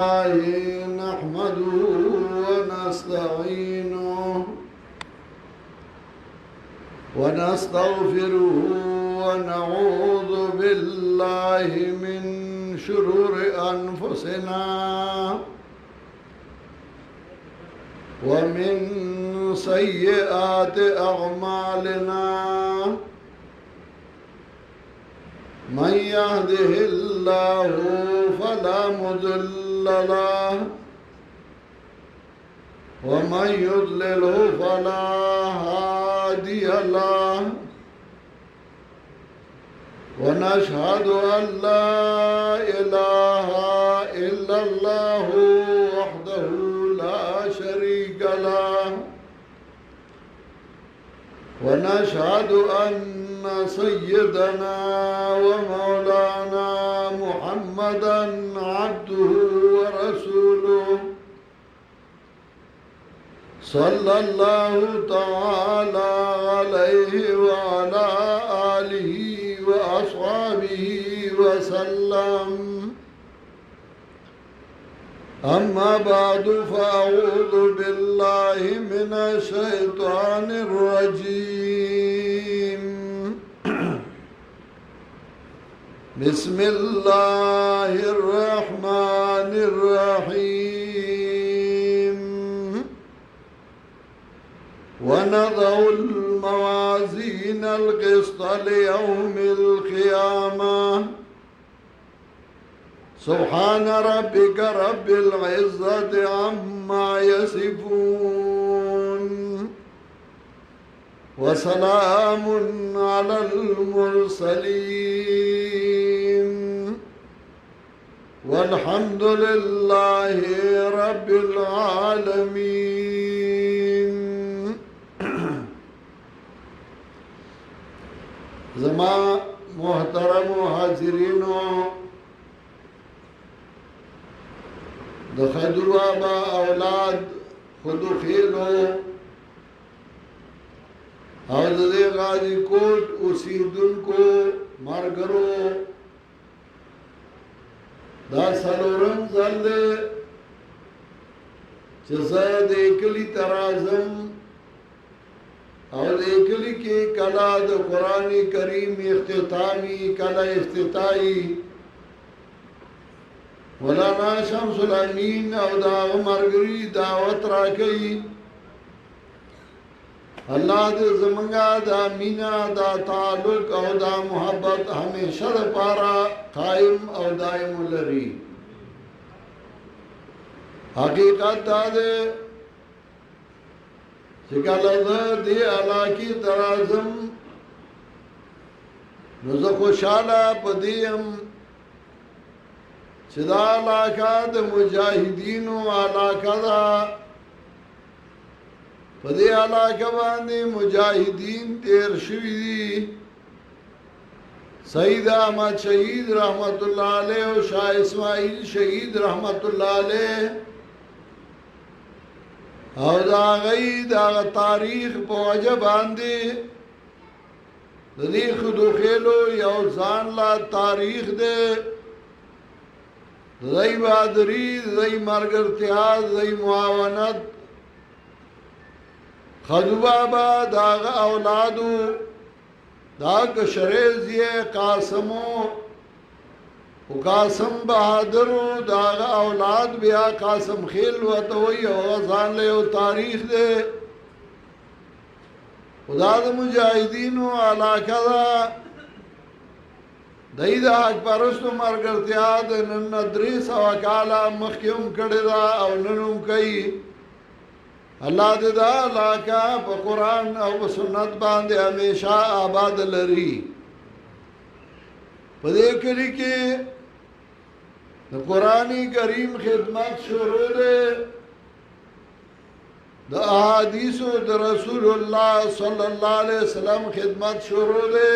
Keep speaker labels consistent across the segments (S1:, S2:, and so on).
S1: نحمده ونستعينه ونستغفره ونعوذ بالله من شرور أنفسنا ومن سيئات أعمالنا من يهده الله فلا مضل له ومن يضلله فلا هادي له ونشهد أن لا إله إلا الله وحده لا شريك له ونشهد أن سيدنا ومولانا محمدا عبده ورسوله صلى الله تعالى عليه وعلى آله وأصحابه وسلم. أما بعد فأعوذ بالله من الشيطان الرجيم. بسم الله الرحمن الرحيم. ونضع الموازين القسط ليوم القيامة سبحان ربك رب العزة عما يصفون وسلام على المرسلين والحمد لله رب العالمين. زما محترم حاضرینو، د خضر بابا اولاد خودو خیلو او د غازی کوٹ اوسیدونکو مرګرو، دا څلورم ځل دی چې زه د کلي ته راځم او د کلي کې کله د قرآن کریم اختتامی کله افتتاحي مولانا شمس الامین او دا مرګري دعوت راکړي. الله دې زمونږه دا مینا دا تعلق او دا محبت همیشه لپاره قائم او دائم لري. حقیقت دا ده چې کله زه دې علاقې ته راځم نو زه خوشحاله په دې یم چې دا علاقه د مجاهدینو علاقه ده. په دې علاقه باندې مجاهدین تیر شوي دي. سید احمد شهید رحمت الله علیه او شاه اسماعیل شهید رحمت الله علیه او دا غي دا تاریخ په وجه باندې د دې خودو خېلو یو ځان لا تاریخ دی. زي بادری زي مرګرتیا زي معاونت خدو بابا داغ اولادو دا کشریزی قاسمو و قاسم بہادرو داغ اولاد بیا قاسم خیل وطوئی و غزان لیو تاریخ دے خدا دا مجاہدینو علاقہ دا دای دا حق پرستو مرګرتیا د نن درې سوه کاله مخکې هم کړې ده او نن هم کوي. الله دې دا علاقه په قرآن او په سنت باندې همیشه آباد لري. په دې کلي کې د قرآن کریم خدمت شروع ده، د احادیثو د رسول الله صلی الله علیه وسلم خدمت شروع ده.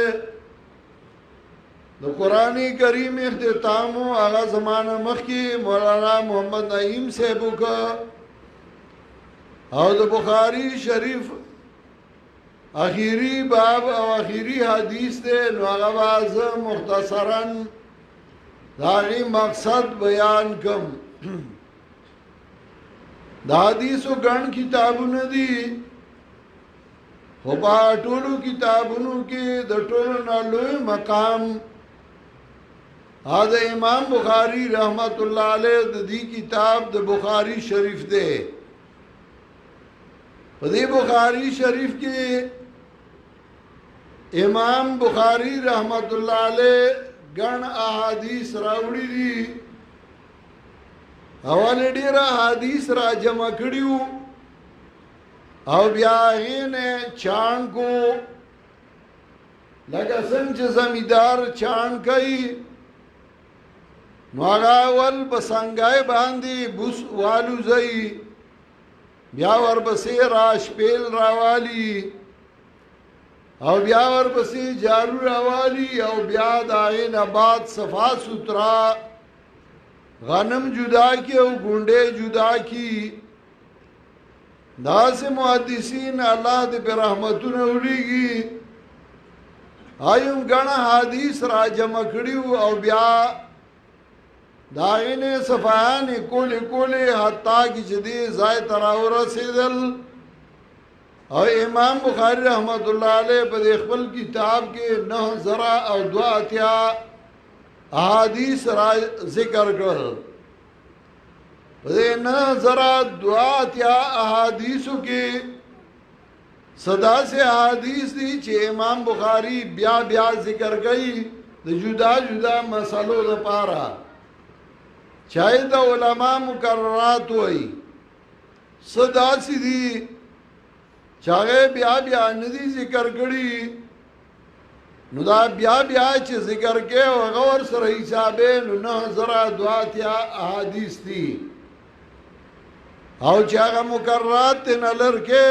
S1: د قرآن کریم اختتام هغه زمانه مخکې مولانا محمد نعیم صاحب وکړ او د بخاری شریف اخیری باب او اخیری حدیث دے نو آغاز مختصراً داغی مقصد بیان کم دا حدیثو ګڼ کتابونه دي خو په ټولو کتابونو کې د ټولو نه لوی مقام دا امام بخاری رحمت الله علیه د دې کتاب د بخاری شریف دی په دې بخاری شریف کې امام بخاری رحمت الله علیه ګڼ احادیث راوړي دي اول ډیر احادیث را جمع کړیو او بیا یې نه چان کو لکه څنګه زمیدار چان کوي نو هغه ول بسنګای باندې بوس والو زئی بیا ورپسې راش پیل راوالی او بیا ورپسې جارو راوالی او بیا دای نه بعد صفا سترا غنم جدا کی او ګونډه جدا کی دا سے محدثین الله دې په رحمتونو وړيږي آیم غنا حدیث را جمع کړیو او بیا داینه صفان کول حتا کی جدي زای تراور رسیدل او امام بخاری رحمت الله علیه په خپل کتاب کې 9 زرا او 2 اتیا احادیث را ذکر کړل په 9 زرا 2 اتیا احادیثو کې صدا سے احادیث دي چې امام بخاری بیا ذکر کړي د جدا جدا مسلو لپاره چاہے دا علماء مقررات ہوئی صدا سی دی چاہے بیا ندی ذکر کری نو دا بیا چه ذکر کے و غور سر حسابے نو 9 زرا 2 اتیا احادیث دی او چاہے مقررات تین لرکے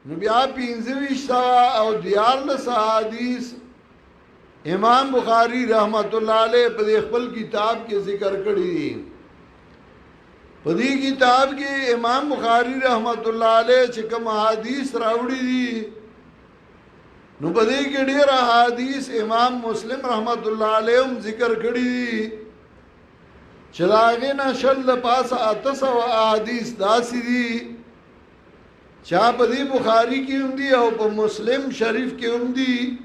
S1: نو بیا 15 سوا او 14 احادیث امام بخاری رحمت الله علیه په خپل کتاب کې ذکر کړی دي په دې کتاب کې امام بخاری رحمت الله علیه چې کوم حدیث راوړي دي نو په دې کې ډېر حدیث امام مسلم رحمت الله علیه هم ذکر کړی دي چې داغه نشل پاسه 800 احادیث داسې دي چا په دې بخاری کې هم دي او په مسلم شریف کې هم دي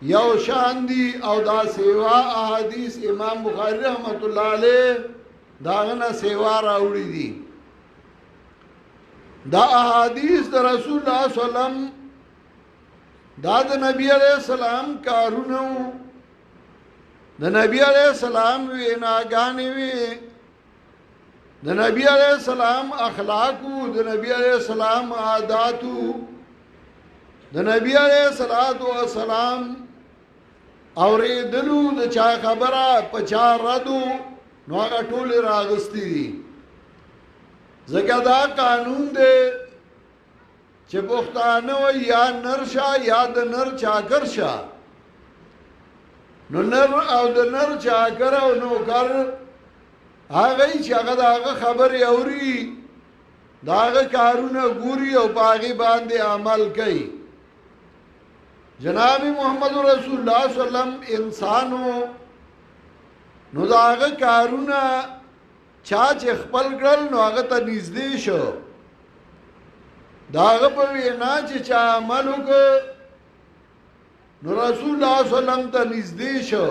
S1: یو شان دی او دا سیوا احادیث امام بخاری رحمت الله علیه داغنا سیوا راوړي دي دا احادیث د رسول الله صلی الله علیه وسلم دا د نبی علیہ السلام کارونه د نبی علیہ السلام ویناګانې وی د نبی علیہ السلام اخلاقو د نبی علیہ السلام عاداتو د نبی علیہ السلام اوریدلو د چا خبره پچا ردو نو هغه ټول راغستی دي ځکه دا قانون دی چې پښتانه یا نرشا یا د نر چاکر شا نو نر او د نر چاکر او نوکر هغه چې هغه خبره اوري داغه کارونه ګوري او باغی باندې عمل کوي جناب محمد رسول الله صلی الله علیه وسلم انسانو نو داغه کارونه چا چې خپل ګل نو هغه ته نږدې شو داغه په وینا چې چا عمل وکړ نو رسول الله صلی الله علیه وسلم ته نږدې شو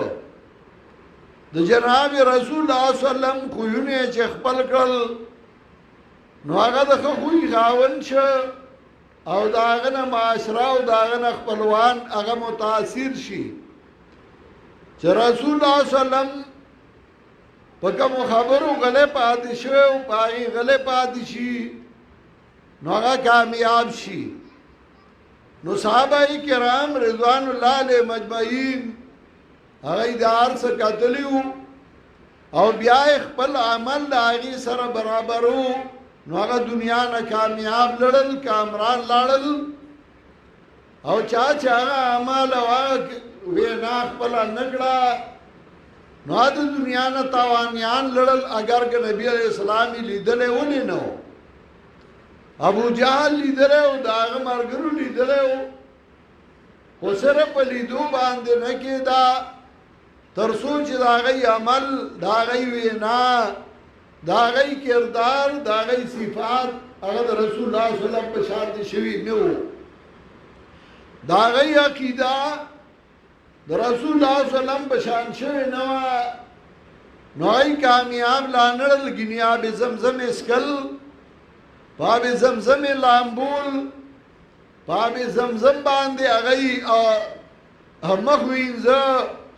S1: د جناب رسول الله صلی الله علیه وسلم خوونه چې خپل ګل نو هغه د خوې خاون شو او داغه نه معاشره او داغه نه خپلوان هغه متاثر شي چې رسول الله صلی الله علیه وسلم په کوم خبرو غلې پاتې شو او پای غلې پاتې شي نو هغه کامیاب شي نو صحابه کرام رضوان الله علیهم مجمعین هغه دار څخه کتلیو او بیا خپل عمل لاغي سره برابرو نو هغه دنیا نه کامیاب لړل کامران لاړل او چا عمل وینا خپل نګړه نو د دنیا نه تاوانیان لړل اگر که نبی علیہ السلام لیدلې ونی نو ابو جهل لیدلې او داغه مرګرو لیدلې خو سره په لیدو باندې نه کېدا تر سوچ دا غي عمل دا غي وینا دا غي کردار دا غي صفات هغه رسول الله صلی الله علیه وسلم په شان دي شوی نو دا غي عقیده د رسول الله صلی الله علیه وسلم په شان شوی نو نوای کامیاب لانړل گنیا به زمزم اسکل پاب زمزم لامبول پاب زمزم باندې هغه مخوینځه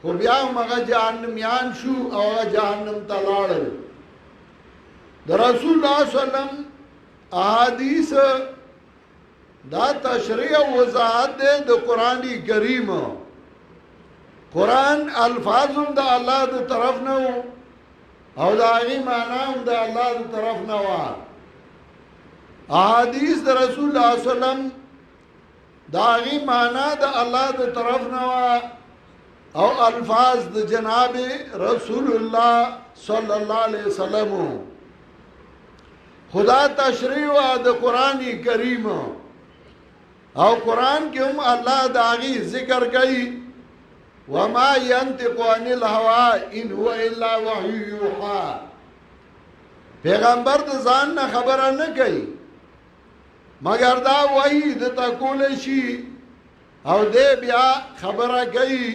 S1: خو بیا مغه جهنميان شو او جهنم ته لاړل د رسول الله صلی الله علیه وسلم احادیث دا تشریع او وضاحت د قرآنی کریم قرآن الفاظم د الله د طرف نه او دا غي معنا هم د الله د طرف نه و احادیث د رسول الله صلی الله علیه وسلم دا غي معنا د الله د طرف نه و او الفاظ د جناب رسول الله صلی الله علیه وسلم خدا تشریع د قرآن کریم او قرآن کې هم الله داغي ذکر کوي وما ينطق عن الهوى ان هو الا وحي يوحى پیغمبر د ځان نه خبره نه کوي مگر دا وحی د تکول شي او دې بیا خبره کوي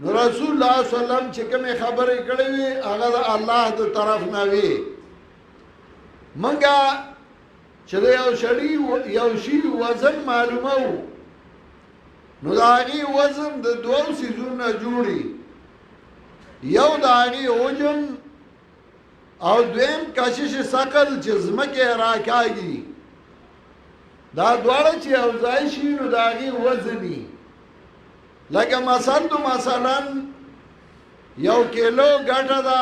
S1: رسول الله صلی الله علیه وسلم چې کومه خبره کړې وي هغه الله د طرف نه وي منګه چې یو شی وزن معلومه وو نو داغي وزن د دوو سيزونو جوړي یو داغي اوجن او دویم کشش ثقل چې زمکه راکاږي دا دواړه چې اوځای شي نو داغي وزني لکه مثلا یو کیلو ګټه دا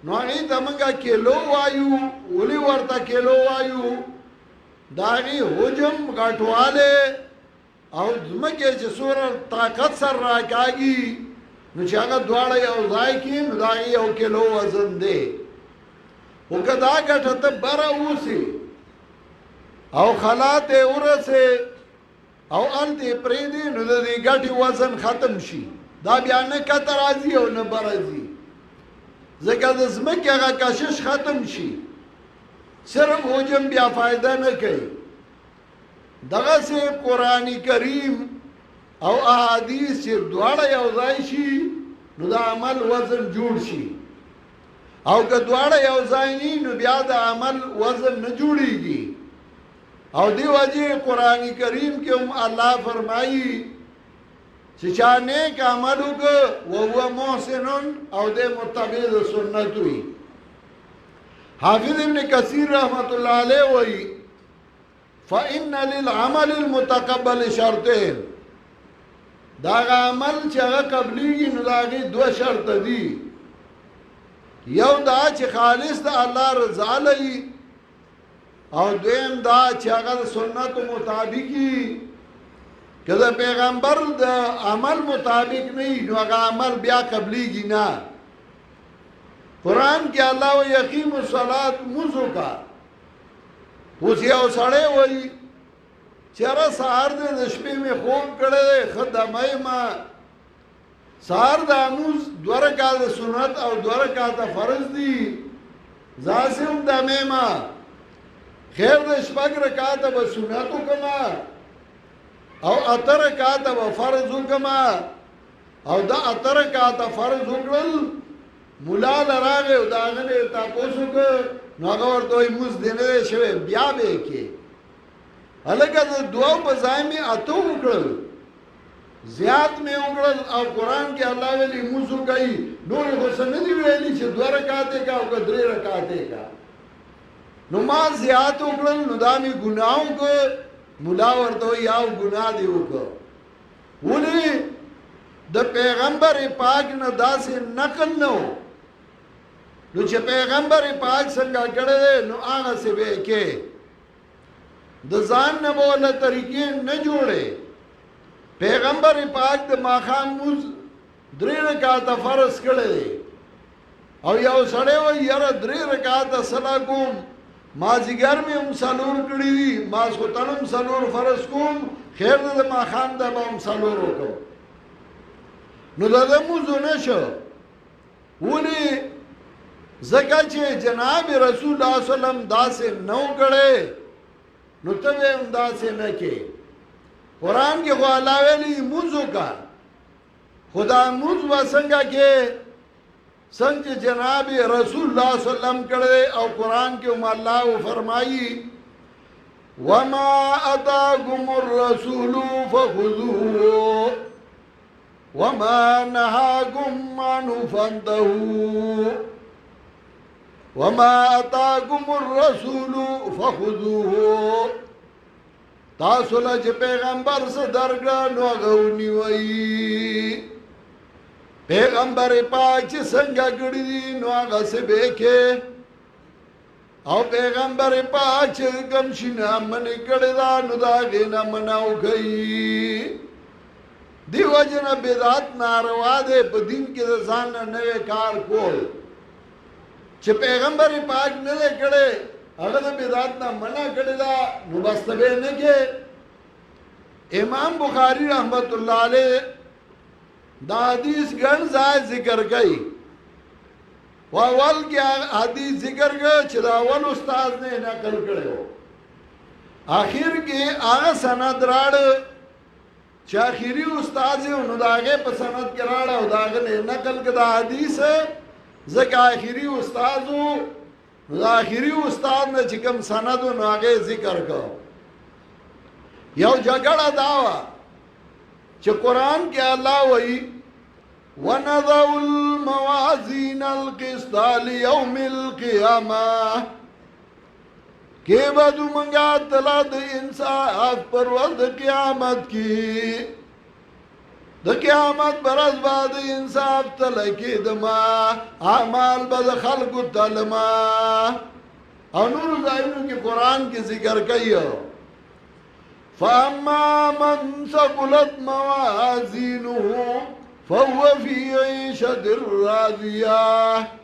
S1: نو هغه دمنګه کیلو وایو ولي ورته کیلو وایو داغي حجم غټواله او زمکه چې سور طاقت سره راکاږي نو چې هغه دواړه یو ځای کې نو داغي یو کیلو وزن دی وکدا ګټه ته بره وسی او خلات ورسه او انتی پریدی نو د دې ګټي وزن ختم شي دا بیا نه کته راځي او نه برازي ځکه د زمکه هغه کشش ختم شي صرف حجم بیا فائدہ نه کوي دغه سه قرآنی کریم او احادیث چې دواړه یو ځای شي نو د عمل وزن جوړ شي او که دواړه یو ځای نه نو بیا د عمل وزن نه جوړيږي او دی وجه قرآنی کریم کې هم الله فرمایي چې چا نیک عمل وکړ او هو محسن او د متبع سنت وي حافظ ابن کثیر رحمت الله علیه وایي فإن للعمل المتقبل شرطين دا عمل چې هغه قبليږي نو داغي دوه شرط دي یو دا چې خالص د الله رضا لري او دویم دا چې هغه سنت مطابقي کله پیغمبر د عمل مطابق نه نو هغه عمل بیا قبليږي نه قرآن کې الله و یقیم الصلاۃ مزکا اوس یو سړی وایي چېرې سهار د شپې مې خوب کړی خدامه ما سهار د اموز 2 رکعات سنت او 2 رکعات فرض دي ځاسم د ما خیر د شپږ رکعات به سنت وکما او 8 رکعات به فرض وکما او دا 8 رکعات فرض وکړل مولا لراغه او داغه تاسو کو ناغه ورته موږ دینه شوی بیا به کې الګا د دوه بزایمه اتو وکړل زیات مې وکړل او قران کې الله ویلي موږ کوي نور حسن دی ویلي چې 2 رکعات کا او 3 رکعات کا نو ما زیات وکړل نو دا می ګناو کو مولا ورته یاو ګناه دی وکړ ولې د پیغمبر پاک نه داسې نقل نو نو چې پیغمبر پاک څنګه کړه نو هغه څه به کې د ځان نه بوله طریقې نه جوړه پیغمبر پاک د ماخام موز 3 رکعات فرض کړه او یو سړی و یاره 3 رکعات صلا کوم ما زیګر مې هم سلور کړی دي ما سوتنم سلور فرض کوم خیر د ماخام د هم سلور وکړو نو د موزو نشو ونی زکه چې جناب رسول الله صلی الله علیه وسلم داسې نو کړي نو ته هم داسې نه کې قران کې خو الله ویلي موزو کا خدا موز وسنګه کې څنګه جناب رسول الله صلی الله علیه وسلم کړي او قران کې هم الله فرمایي وما اتاكم الرسول فخذوه وما نهاكم عنه فانتهوا وما اتاكم الرسول فخذوه تاسو له پیغمبر سره درګه نو غونی وای پیغمبر پاک چې څنګه کړی دي نو هغه څه به کې او پیغمبر پاک چې کوم شي نه من کړی دا نو دا غینا مناو کوي دیو جن بدعت ناروا ده په دین کې ځان نه نوې کار کول چې پیغمبر پاک نه کړي هغه د بدعت نه منع کړی دا نو بس به نه کې امام بخاری رحمت الله علیه دا حدیث ګڼ ځای ذکر کړي واول کې حدیث ذکر کړي چې دا اول استاد نه نقل کړو اخر کې هغه سند راړ چې اخیری استاد یې نو داګه په سند کې راړ او داګه نه نقل کړه حدیث ځکه اخیری استادو نو اخیری استاد نه چې کوم سند نو هغه ذکر کړ یو جګړه داوا چې قران کې الله وایي ونضع الموازين القسط ليوم القيامه کې بدو منګا تلا د انصاف پر ورځ قیامت کې د قیامت پر ورځ باندې انصاف تل کې دما اعمال بد خلق تلما او نور ځایونو کې قران کې ذکر کوي فاما من ثقلت موازينه فهو في عيشة راضية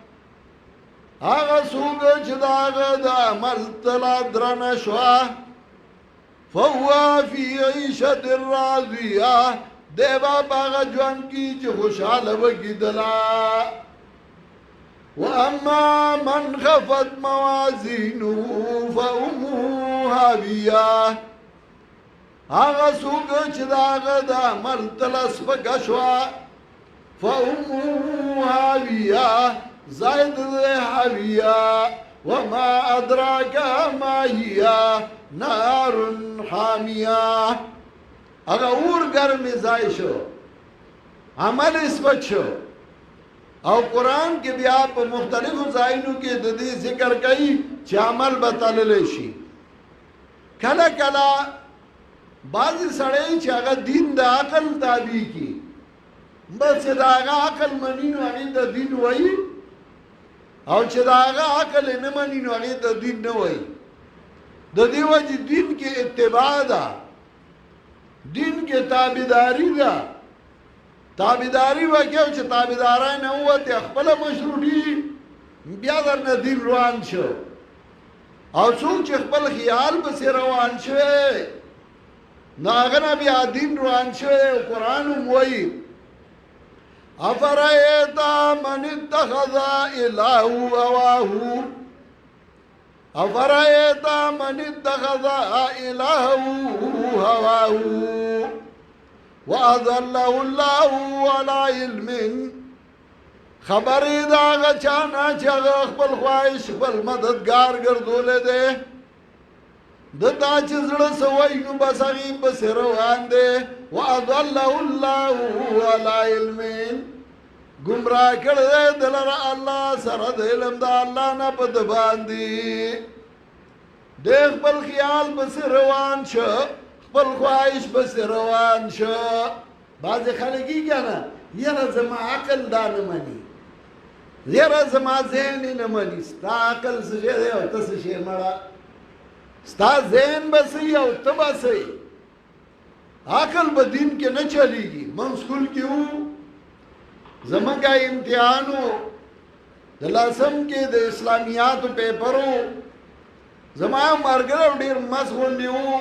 S1: هغه څوک چې داغه د عمل تلا درنه شوه فهو فی عیشة راضیه دی به په هغه ژوند کې چې خوشحاله وکیدله واما من خفت موازینه فامه هاویه هغه څوک چې داغه د عمل تلا سپکه شوه فامه هاویه زائد حویہ وما ادراک ما هي نار حامیہ اگه اور گرم زای شو عمل اسپک شو او قرآن کې بیا په مختلفو ځایونو کې د دې ذکر کوي چې عمل بتلل شي کله کله بعضی سړی چې هغه دین د عقل تابع کی بس دا هغه عقل منی نو هغه د دین وایي او چې دا هغه عقل نه مني نو هغه د دین نه وای د دې وجه دین کې اتباع ده دین کې تابعداري ده تابعداري وکړو چې تابعدارای نه وته خپل مشروطي بیا درنه دین روان شو او څوک چې خپل خیال به سره روان شوی ناغه نه بیا دین روان شوی قرآن وایي افرأيت من اتخذ إله هواه افرأيت من اتخذ إله هواه وأضله الله على علم خبرې دا غچانا چې خپل خواهش خپل مددگار ګرځولې ده د تا چې زړه سوي نو بس هغه بس روان دي واضله الله على علم گمراه کړه دلته الله سره د علم د الله نه پد باندې د خپل خیال بس روان شو خپل خواهش بس روان شو بعض خلګي کنه یره زما عقل دا نه مني یره زما ذهن نه مني ستا عقل څه دی او تاسو شي مړه ستا ذهن بسې او ته بسې عقل به دین کې نه چلیږي من سکول کې وو زمونږه امتحانو د لاسم کې د اسلامیاتو پیپرو زما مرګره ډیر مسغونډي وو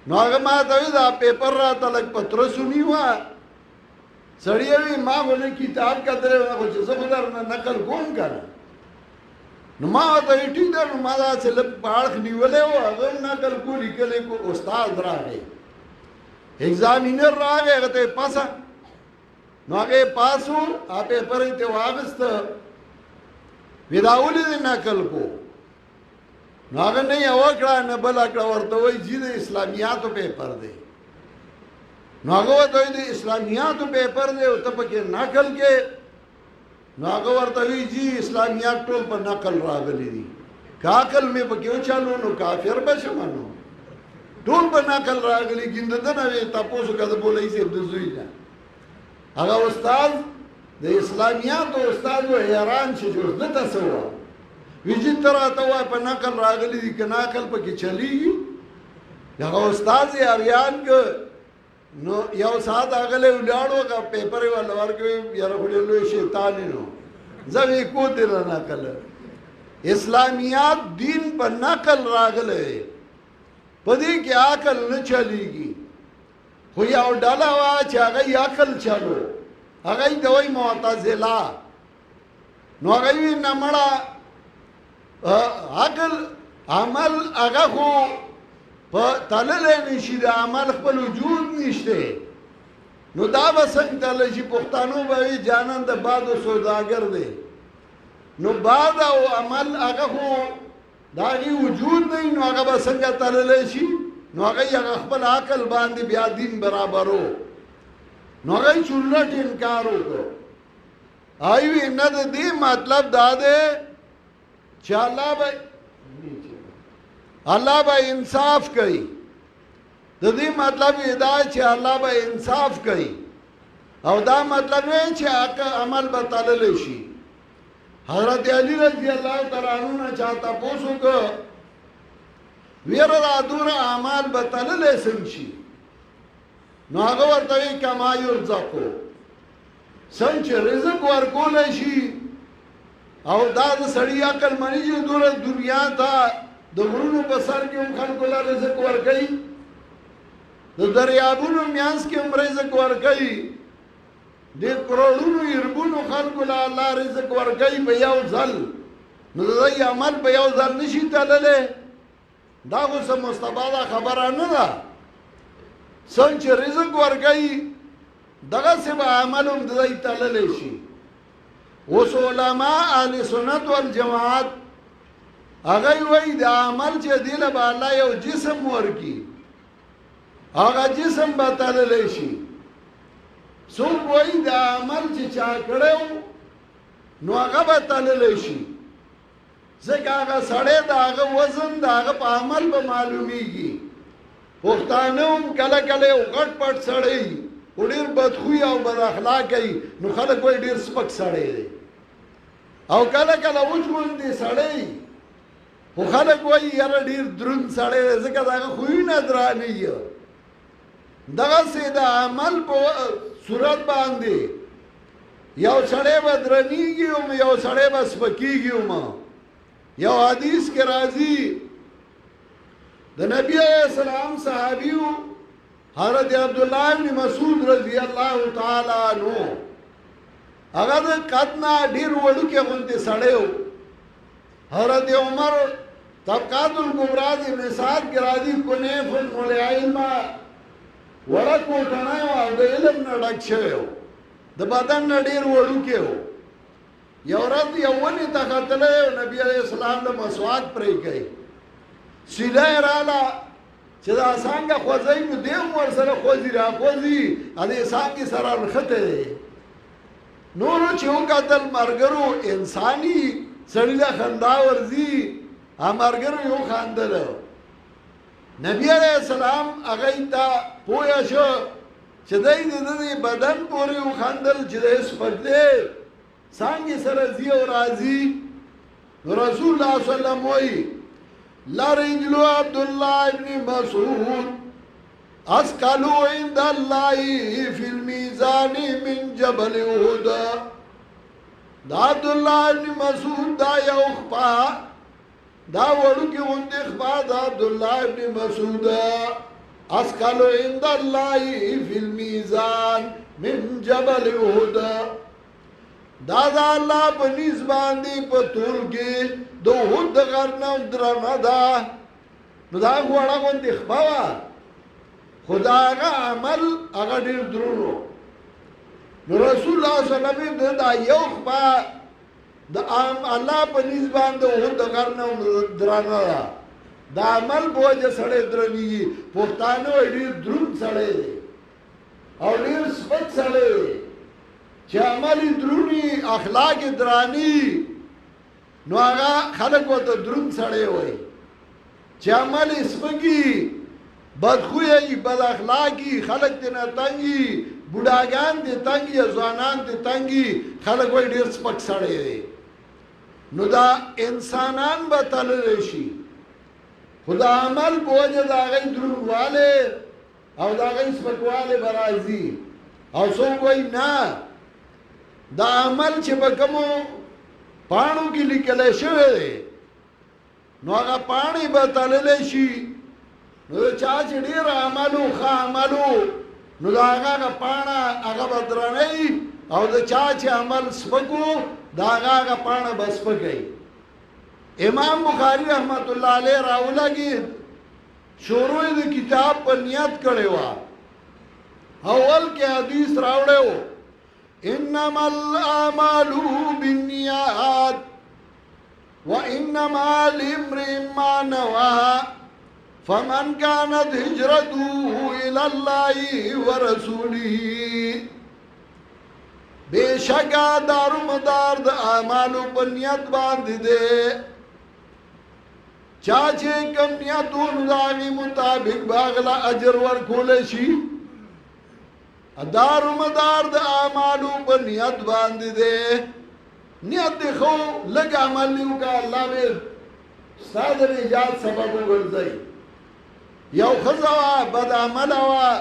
S1: نو هغه ما ته دا پیپر را ته لګ پتر سنی و سړی وی ما ولې کتاب کتل خو چې زه خو درنه نقل کوم کنه نو ما ته ټینګ ده نو ما دا څه لږ پاړخ نیولې و هغه نقل کو لیکلې کو استاد راغی ایگزامینر راغی هغه ته پاسه نو هغه پاسو اپه پرې ته واغست ویداولې نقل کو نو هغه نه یو کړه نه بل کړه ورته وای چې د اسلامیاتو پیپر دی نو هغه ته د اسلامیاتو پیپر دی او ته پکې نقل کې نو هغه ورته وی چې اسلامیات ټول په نقل راغلي دي کاکل مې پکې چالو نو کافر بشم نو ټول په نقل راغلي ګنده نه وي تاسو کده بولای سي د زوی نه هغه استاد د اسلامیاتو استاد و حیران شي چې د تاسو ویجی تراته وای په نقل راغلی دي که نقل پکې چلیږي هغه استاد یې اریان ک نو یو سات اغله ولاړو کا پیپر ول ورکوي یاره خو له شیطان نو زوی کو دل نقل اسلامیات دین په نقل راغله پدې کې عقل نه چلیږي خو یو ډاله وا چې هغه عقل چلو هغه دوی معتزله نو هغه نه مړه عقل عمل هغه خو په تللې نشي د عمل خپل وجود نشته نو دا وسنګ تل شي پښتانو به جانان د باد سوداګر دی نو باد او عمل هغه خو داغي وجود نه نو هغه وسنګ تللې شي نو هغه خپل عقل باندې بیا دین برابرو نو هغه چولټ انکار وکړو آیوی نه د دې مطلب دا دی چې الله به انصاف کوي د دې مطلب دا چې الله به انصاف کوي او دا مطلب نه چې عمل به تلل شي حضرت علی رضی الله تعالی عنہ چاته پوښتنه کو ویره دور اعمال به تلل شي نو هغه ورته کما یرزقو څنګه رزق ورکول شي او دا د سړی عقل منی چې دوره دنیا ته د غرونو په سر کې هم خلکو له رزق ورکوي د دریابونو میانس کې هم رزق ورکوي د کروڑونو اربونو خلکو له الله رزق ورکوي په یو ځل نو د عمل په یو ځل نشي تللی دا خو څه مستباده خبره نه ده څنګه رزق ورکوي دغسې به عمل هم د دی تللی شي اوس علماء اهل سنت والجماعت هغه وایي د عمل چې دی له به الله یو جسم ورکي هغه جسم به تللی شي څوک وایي د عمل چې چا کړی نو هغه به تللی شي ځکه هغه سړی د هغه وزن د هغه په عمل به معلومیږي پښتانه هم کله کله یو غټ پټ سړی و ډېر بدخوی او بد اخلاقه وي نو خلک وایي ډېر سپک سړی دی او کله کله اوچ غوندې سړی خو خلک وایي یاره ډېر دروند سړی دی ځکه د هغه خویونه درانه وي دغسې د عمل په صورت باندې یو سړی به درنیږي هم یو سړی به سپکیږي هم یو حدیث کې راځي د نبی علیہ السلام صحابیو حضرت عبداللہ ابن مسعود رضی اللہ تعالی عنہ هغه د قدنا ډیر وړوکی غوندې سړی و حضرت عمر طبقات الکبرى د ابن سعد کې راځي کنیف العلم وړه کوټنی و او د علم نه ډک شوی و د بدن نه ډیر وړوکی و یو ورځ یو ونې ته ختلی و نبي علیه السلام له مسواک پرې کوي سیده یې راله چې دا څنګه خوځوي نو دی هم ورسره خوځي راخوځي هغې څانګې سره نښتی دی نورو چې وکتل ملګرو انساني سړي له خندا ورځي ملګرو یې وخندله نبي علیه السلام هغې ته پوه شو چې دی د دې بدن پورې وخندل چې دی سپک دی څانګې سره ځي او راځي رسول الله صلی الله علیه وسلم وایي لرجل عبد الله ابن مسعود اسقل عند الله في الميزان من جبل احد دا عبد الله ابن مسعود دا یو خپا دا وړو کې وندې خپا دا عبد الله ابن مسعود اسقل عند الله في الميزان من جبل احد دا الله په نس باندې په طول کې د احد غرنه درنه ده نو دا غوړه غوندې خبره خدا هغه عمل هغه ډېر درونو نو رسول الله صلی الله علیه وسلم دا یو خبره د الله په نس باندې احد غرنه درنه ده دا عمل بوجه سړی درنیږي پښتانه ډېر دروند سړی دی او ډېر سپک سړی دی چې عمل درونی اخلاق درانی نو هغه خلک ورته دروند سړی وایي چې عمل سپکي بدخویي بد اخلاقي خلک ته نه تنګي بوډاګان دي تنګي ځوانان دي تنګي خلک وایي ډېر سپک سړی دی نو دا انسانان به تللی شي خدا عمل بوجه دا غي درونواله او دا غي سپکواله برازي او څوک وایي نه دا عمل چې په کومو پاڼو کې لیکل شوی دی نو هغه پاڼې به تللی شي نو چا چې ډېر عملو ښه عملو نو د هغه پاڼه هغه به درنی او د چا چې عمل سپکو د هغه پاڼه به سپکوي امام بخاری رحمت الله علیه راولګي شروع د کتاب په نیت کړي وا اول کې حدیث راوړو انما الاعمال بالنیات وانما لامرئ ما نوى فمن كانت هجرته الى الله ورسوله بشکا دارو مدار د اعمالو په نیت باندې ده چاچه کم نیتون داغی مطابق باغلا اجر ورکول شي دارو مدار د اعمالو په نیت باندې ده نیت خو لګ عمل نیو کا الله به ستاسو نجات سبب وګرځي یو خزوا بد عمل وا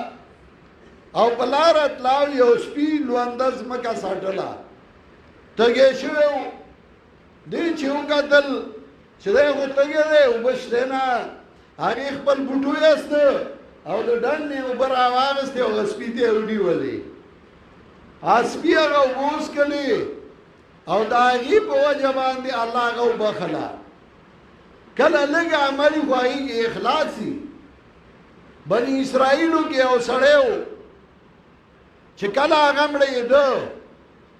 S1: او بلارت لاو یو سپی لوندز مکا ساټلا تګې شو دې چې وګدل چې دا یو تګې دی وبشته نه هغه خپل بوټو یاست او د ډنې وبر اواغسته او سپی ته وډی ولې اسپی هغه ووس کړي او دا غي په وجه باندې الله غو بخلا کله لګ عمل خوایي اخلاصي بني اسرائیلو کې او سړیو چې کله هغه مړې ده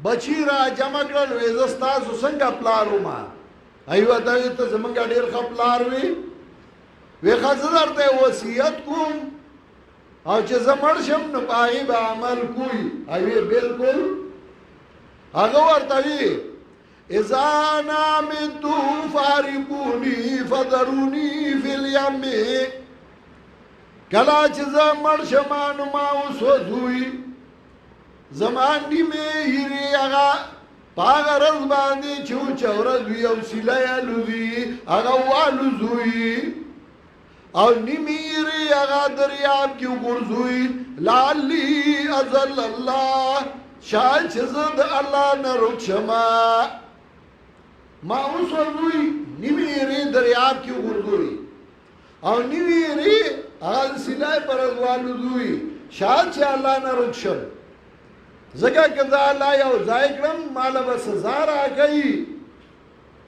S1: بچی را جمع کړل وې زستاسو څنګه پلارو ما ایو دا ته زمونږ ډېر خپلار وي وې خاصه درته وصیت کوم او چې زمړ شم نو پای به عمل کوي ایو بالکل هغه ورته وی اذا نامت فارقوني فذروني في اليم کلا چې زمړ شم نو ما وسوځوي زمان دی میں ہیری آگا پاگا رز باندی چو چورز وی او سیلای لوزی آگا والوزوی او نمیری آگا دریاب کیو گرزوی لالی ازل اللہ شاید چزد اللہ نرک شما ما اسوزوی نمیری دریاب کیو گرزوی او نمیری آگا سیلای پرز والوزوی شاید چه اللہ نرک شما زکه کدا الله یو ځای کړم مال به سزا راکړي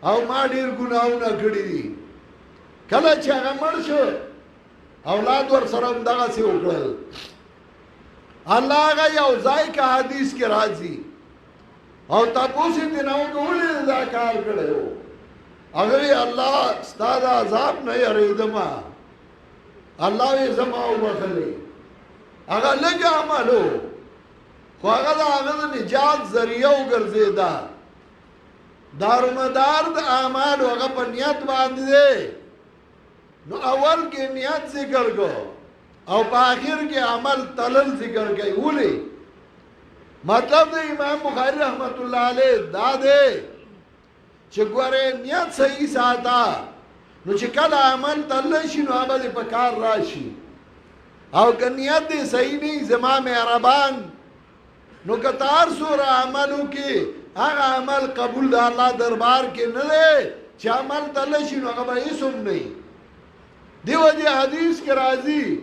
S1: او ما ډیر ګناونه کړی دي کله چې هغه مړ شو اولاد ور سره دغه سی وکړل الله هغه یو ځای کا حدیث کې راځي او تاسو دې نو ډول دا کار کړو هغه الله ستاسو عذاب نه یریدما الله یې زما وبخلې هغه لږ عملو خو هغه د هغه نجات ذریعہ وګرځیدا دارمدار د اعمال هغه په نیت باندې دی نو اول کې نیت ذکر کو او په اخر کې عمل تلل ذکر کوي ولې مطلب د امام بخاری رحمت الله علیه دا دی چې ګوره نیت صحیح ساته نو چې کله عمل تلل شي نو عمل په کار راشي او که نیت دې صحیح نه زما مهربان نو کتار سور عملو کې هغه عمل قبول د الله دربار کې نه دی چې عمل تل شي نو هغه به هیڅ نه دیو دې حدیث کې راځي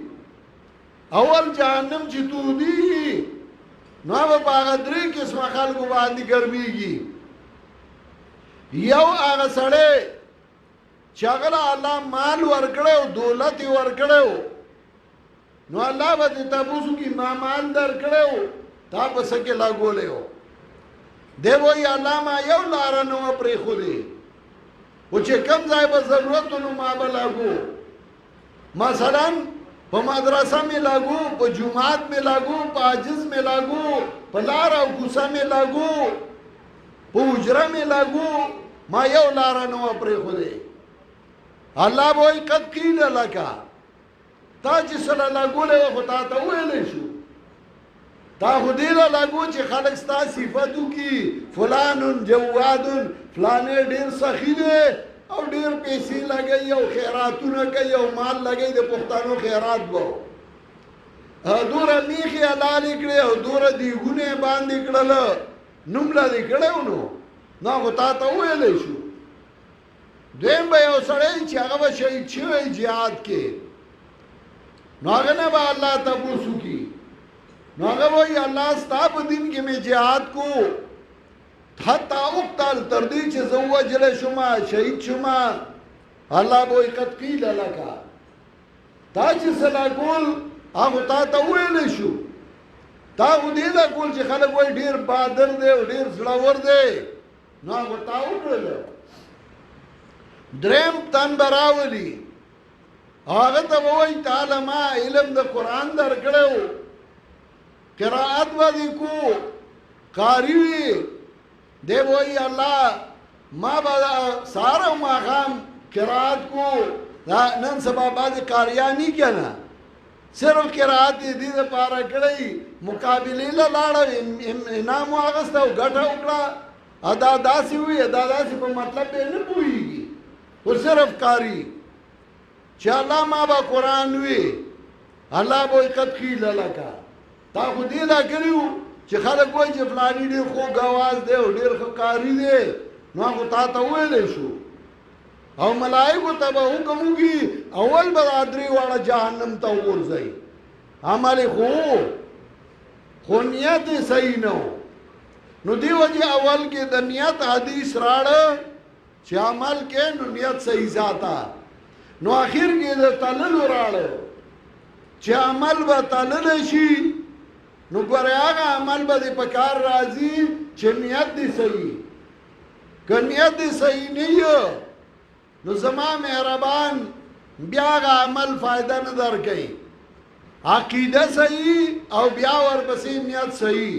S1: اول جهنم چې تو دی نو به هغه درې قسمه خلکو باندې ګرمېږي. یو هغه سړی چې هغه له الله مال ورکړی او دولت یې ورکړی و، نو الله به دې تپوس وکړي ما مال درکړی و تا په څه کې لګولی و؟ دی وایي الله ما یو لاره نه وه پرېښودې، خو چې کوم ځای به ضرورت و نو ما به لګو. مثلا په مدرسه مې لګو، په جومات مې لګو، په عاجز مې لګو، په لار او کوڅه مې لګو، په حجره مې لګو، ما یو لاره نه وه پرېښودې. الله به وایي قد قیل لک، تا چې سره لګولی وه خو تا ته وویلی شو، تا خو دې له لګو چې خلک ستا صفت وکړي فلان جواد فلانې ډېر سخي دی او ډېر پیسې لګوي او خیراتونه کوي او مال لګوي، د پښتنو خیرات به دوره میخې حلالې کړې او دوره دیګونه یې باندې کړله، نوم لرې کړی و نو خو تا ته وویلی شو. دویم به یو سړی چې هغه به شهید شوی جهاد کې، نو هغه نه به الله تپوس وکړي، نو هغه وایي الله ستا په دین کې مې جهاد کو حتی اقتل تر دې چې زه ووژلی شومه شهید شومه. الله به وایي قد قیل لک، تا چې څه لګول هغه تا ته وویلی شو، تا خو دې لګول چې خلک وایي ډېر بهادر دی او ډېر زړور دی، نو هغه تا وکړله. دریم تن به راولي، هغه ته به وایي تعالی ما علم د قرآن درکړی و، قرائت به دې کو، قاري وي، دی به وایي الله ما به سهار او ماښام قرائت کو. نن سبا بعضې قاریاني که نه صرف قرائت یې دې دپاره کړی مقابلې له لاړه انعام واخیسته او ګټه وکړه، دا داسې وي دا داسې په مطلب به نه پوهېږي، خو صرف قاري. چې الله ما به قرآن وي، الله به وایي قد قیل لک، تا خو دې دا کړي وو چې خلک وایي چې فلاني ډېر خوږ اواز دی او ډېر ښه قاري دی، نو هغه تا ته وویلی شو. او ملایکو ته به حکم وکړي اول به دا درې واړه جهنم ته وغورځئ، عمل یې خو نیت یې صحیح نه و. نو دې وجې اول کې د نیت حدیث راړه چې عمل کې نو نیت صحیح ذاته، نو آخر کې د تللو راړه چې عمل به تللی شي، نو ګورې هغه عمل به دې په کار راځي چې نیت دې صحیح. که نیت دې صحیح نه وي نو زما مهربان بیا هغه عمل فایده نه درکوي. عقیده صحیح او بیا ورپسې نیت صحیح،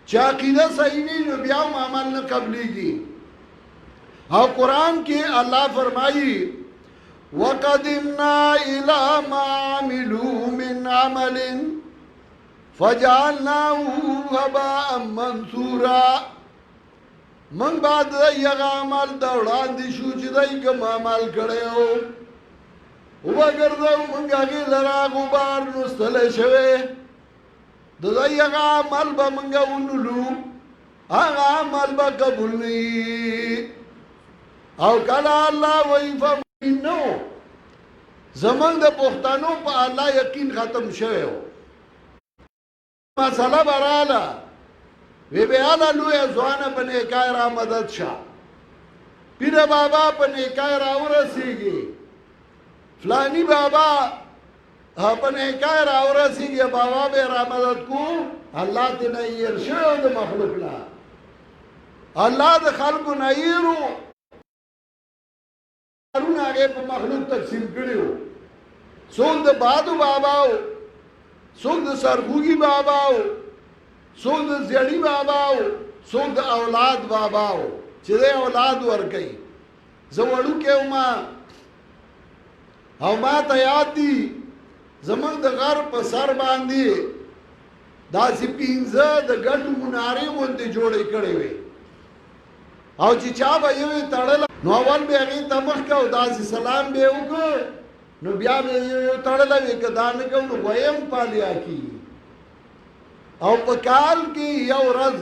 S1: چې عقیده صحیح نه نو بیا هم عمل نه قبلیږي. او قرآن کې الله فرمایي وَقَدِمْنَا إِلَى مَا عَمِلُوا مِنْ عَمَلٍ فَجَعَلْنَاهُ هَبَاءً مَنْثُورًا. من بعد یغه عمل دا وړاندې شو چې دای کوم عمل کړو وګرځو موږ هغه لرا غبار نستل شوی، د یغه عمل به موږ ونلو، هغه عمل به قبول ني. او کله الله وایي فمنو زمون د پښتنو په الله یقین ختم شوی و. مسله براله وی بیاله لوی ځوانه په نیکای را مدد شه، پیر بابا په نیکای را ورسیږي، فلانی بابا په نیکای را ورسیږي، بابا به را مدد کو. الله دې نه ير شو د مخلوق لا، الله د خلقو نه يرو ارونه هغه په مخلوق تقسیم کړیو، څوک د بادو باباو، څوک د سرخوږي باباو، څوک د زیړی باباو، څوک د اولاد باباو چې د اولاد ورکي. زه وړوکی وم او ما ته یاد دي زمونږ د غر په سر باندې داسې 15 د ګټو منارې غوندې جوړې کړې وې، او چې چا به یوې تړله نو اول به هغې ته مخ که او داسې سلام به یې وکړ، نو بیا به یې تړله وې که دا نه کوو نو غویم پالیا کېږي. او په کال کې یو ورځ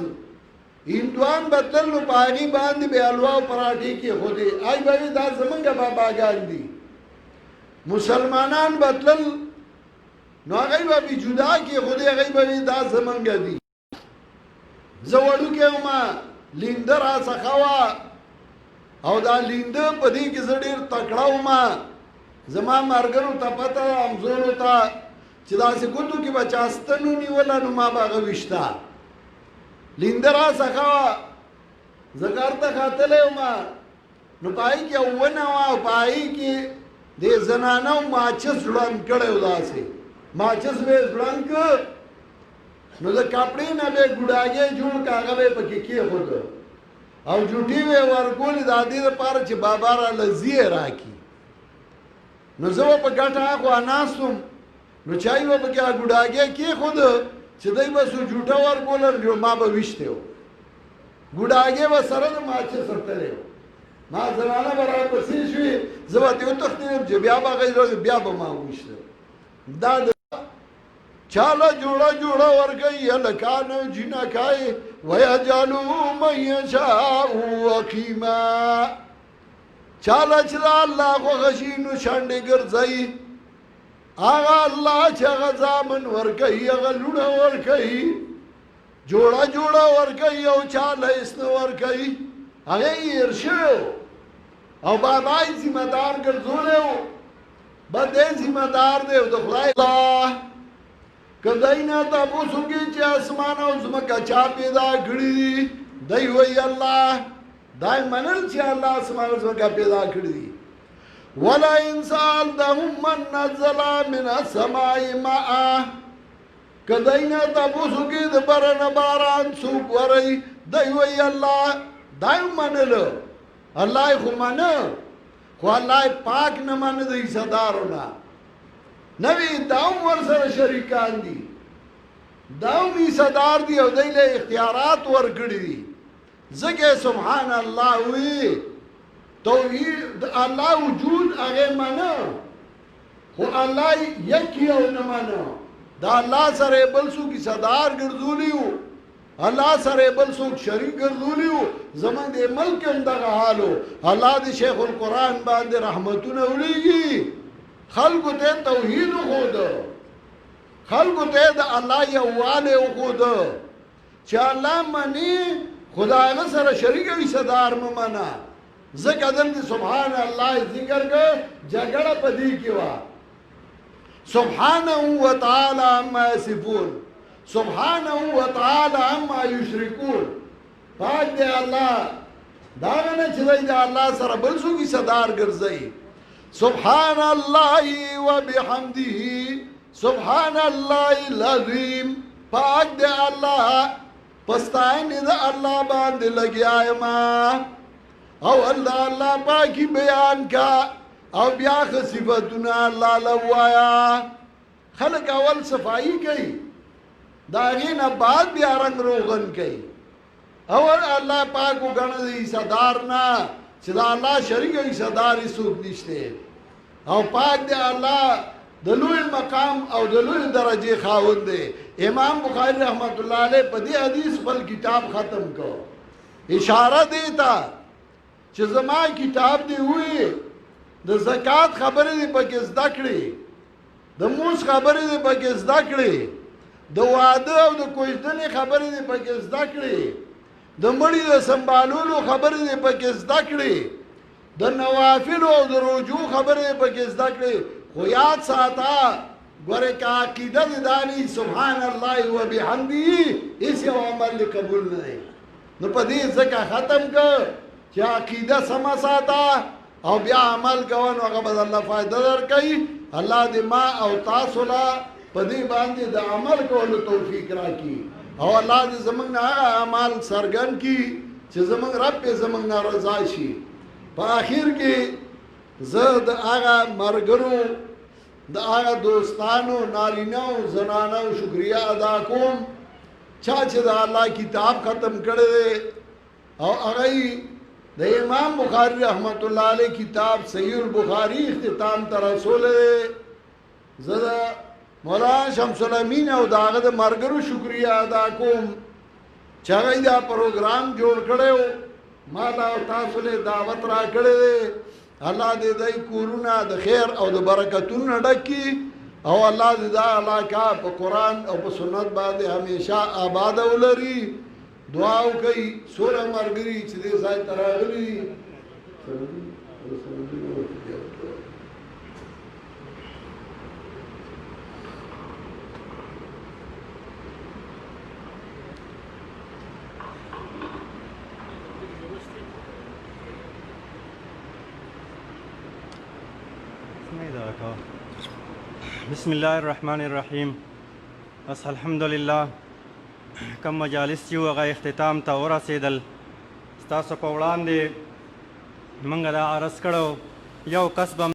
S1: هندوان به تلل نو په هغې باندې به حلوا او پراټې کېښودې، ای به وي دا زمونږ باباګان دي. مسلمانان به تلل نو هغوی به جدا کېښودې، هغوی به وي دا زمونږ دي. زه وړوکی وم لینده راڅخه وه او دا لینده په دې کې زه ډېر تکړه وم زما ملګرو ته پته ده همزولو ته چې داسې ګوتو کې به چا ستن ونیوله نو ما به هغه ویشته لینده راڅخه وه زه غر ته ختلی وم نو په هغې کې یو ونه وه او په هغې کې د زنانو ماچس ځوړند کړی و داسې ماچس به یې ځوړند کړ نو د کپړې نه به یې ګوډاګی جوړ کړ هغه به یې پکې کېښود او جوټې به یې ورکولې د دې دپاره چې بابا راله زیې راکړي نو زه به په ګټه اخوا ناست وم نو چای به پکې هغه ګوډاګی کېښود چې دی به څو جوټه ورکوله نو ما به ویشتی و ګوډاګی به سره د ماچس تللی و ما زنانه به راپسې شوې زه به ترې وتښتېدم چې بیا به هغه بیا به ما وویشته دا د چاله جوړه جوړه ورګي هلکان او جینکای ویجعلو من یشاء عقیما چاله چې د الله خوښه شي نو شنډې ګرځوي هغه الله چې هغه زامن ورکوي هغه لوڼه ورکوي جوړه جوړه ورکوي او چاله هېڅ نه ورکوي هغه یې هېر شوی او بابا یې ذمه دار ګرځولی و بد دی ذمه دار دی او د خدای الله که دی نه تپوس وکړي چې اسمان او ځمکه چا پیدا کړي دي دی وایي الله دا یې منل چې الله اسمان او ځمکه پیدا کړي دي ولئن سألتهم من نزل من السماء ماء که دی نه تپوس وکړي د بره نه باران څوک وروي دی وایي الله دا یې منلو الله یې خو منه خو الله یې پاک نه منه د حصهدارو نه نوی دا هم ورسره شریکان دي دا هم حصهدار دي او دی له اختیارات ورکړي دي ځکه سبحان الله وی توحید الله وجود هغه منه خو الله یکی او نه منه دا الله سره بل څوک حصهدار ګرځولی وو الله سره بل څوک شریک ګرځولی وو زمونږ د ملک هم دغه حال و الله د شیخ القرآن باندې رحمتونه ولیږي خلقو ته توحید وښود خلقو ته د الله یووالی وښود چې الله مني خدا هغه سره شریک او حصهدار مه منه ځکه دلته سبحان الله ذکر کړه جګړه په دې کې وه سبحانه وتعالی عما یصفون سبحانه وتعالی عما یشرکون پاک دی الله دا نه چې دی د الله سره بل څوک حصهدار ګرځوي سبحان الله وبحمده سبحان الله العظیم پاک دی الله پستاینې د الله باندې لګیا یم او الله پاکی بیان کا او بیا صفتونه الله له وایا خلک اول صفائی کوي دا هغې نه بعد بیا رنګ روغن کوي اول الله پاک وګڼه د حصهدار نه چې دا الله شریک او حصهدار یې څوک نشته او پاک دی الله د لوی مقام او د لوی درجې خاوند دی امام بخاری رحمت الله علیه په دې حدیث خپل کتاب ختم کو اشاره دیتا چې زما کتاب دی وی د زکات خبرې دی پکې زده کړې د موس خبرې دی پکې زده کړې د واده او د کوژدنې خبرې دی پکې زده کړې د مړي د سنبالولو خبرې دی پکې زده کړې د نوافل او د رجوع خبرې دی پکې زده کړې خو یاد ساته ګوره که عقیده دې دانی سبحان الله وبحمده هیڅ یو عمل قبول نه دی نو په دې ځکه ختم کړ چې عقیده سمه ساته او بیا عمل کوه نو هغه به الله فایده درکوي الله دې ما او تاسو له په دې باندې د عمل کولو توفیق راکړي او الله دې زموږ نه هغه اعمال څرګند کړي چې زموږ رب پې زموږ نه رضا شي په آخر کې زه د هغه ملګرو د هغه دوستانو نارینه او زنانو شکریه ادا کوم چا چې د الله کتاب ختم کړی دی او هغه د امام بخاری رحمت الله علیه کتاب صحیح البخاری اختتام ته رسولی زه د مولانا شمس الامین او د هغه د ملګرو شکریه ادا کوم چې هغه دا پروګرام جوړ کړی و ما ته او تاسو له دعوت را کړی دی الله دې دای کورونه د خیر او د برکتونو ډک کړي او الله دې دا علاقه په قرآن او په سنت باندې همیشه آباد ولري دعا وکړي سوره مرګري چې دې ځای ته راغلي
S2: بسم الله الرحمن الرحیم. بس الحمدلله کم مجالس چې هغه اختتام ته ورسېدل ستاسو په وړاندې موږ دا عرض کړو یو کس به